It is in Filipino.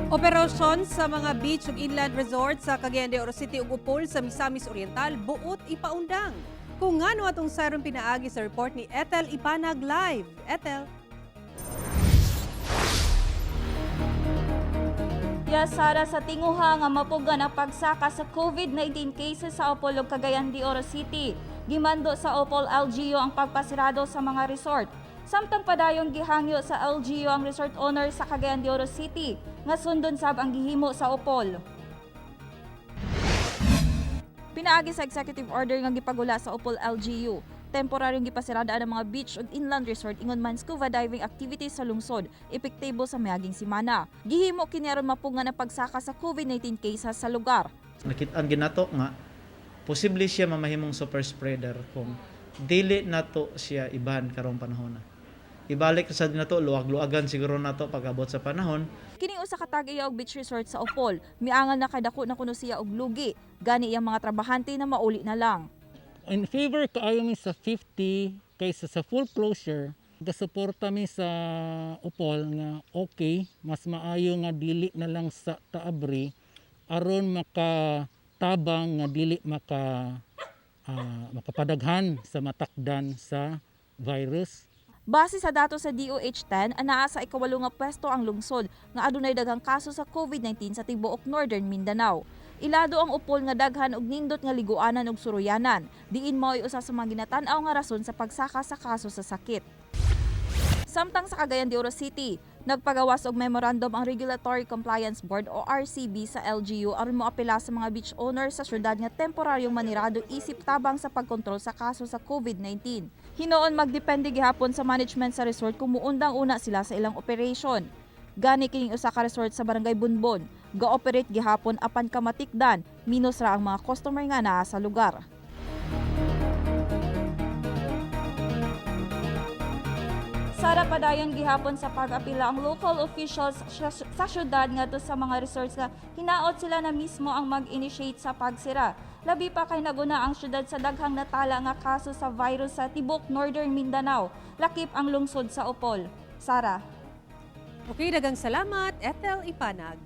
Operasyon sa mga beach ug inland resort sa Cagayan de Oro City ug Upol sa Misamis Oriental buot ipaundang. Kung ngano atong sarong pinaagi sa report ni Ethel Ipanag live. Ethel. Sara, sa tinguha nga mapuga na pagsaka sa COVID-19 cases sa Upol ug Cagayan de Oro City. Gimando sa Upol LGU ang pagpasirado sa mga resort. Samtang padayong gihangyo sa LGU ang resort owner sa Cagayan de Oro City nga sundon sab ang gihimo sa Upol. Pinaagi sa executive order nga gipagula sa Upol LGU, temporaryong gipasiradaan ang mga beach ug inland resort ingon man scuba diving activities sa lungsod, epektibo sa miaging semana. Gihimo kini aron mapunga na pagsaka sa COVID-19 cases sa lugar. Nakit-an ginato nga posible siya mamahimong super spreader kung dili nato siya ibahan karong panahon na. Ibalik sa nato luwag-luagan siguro nato pag-abot sa panahon. Kini usa ka tag-iya og beach resort sa Upol, miangal na kay dako na kuno siya og lugi, gani iyang mga trabahante na mauli na lang. In favor kaayo mi sa 50 kaysa sa full closure. Gasuporta mi sa Upol nga okay, mas maayo nga dili na lang sa taabri aron makatabang nga dili makapadaghan sa matakdan sa virus. Base sa datos sa DOH-10, anaa sa ikawalo nga pwesto ang lungsod nga adunay daghang kaso sa COVID-19 sa tibuok Northern Mindanao. Ilado ang Upol nga daghan og nindot nga liguanan ug suruyanan. Diin mao'y usa sa mga ginatan-aw nga rason sa pagsaka sa kaso sa sakit. Samtang sa Cagayan de Oro City, nagpagawas og memorandum ang Regulatory Compliance Board o RCB sa LGU aron moapela sa mga beach owners sa syudad nga temporaryong manirado isip tabang sa pagkontrol sa kaso sa COVID-19. Hinoon magdepende gihapon sa management sa resort kung muundang una sila sa ilang operation. Gani kining usa ka resort sa Barangay Bunbon, ga-operate gihapon apan kamatikdan, minus ra ang mga customer nga naa sa lugar. Sara, padayon gihapon sa pag-apila ang local officials sa syudad ngadto sa mga resorts nga hinaot sila na mismo ang mag-initiate sa pagsira. Labi pa kay naguna ang syudad sa daghang natala nga kaso sa virus sa tibok Northern Mindanao, lakip ang lungsod sa Upol. Sara. Okay, daghang salamat Ethel Ipanag.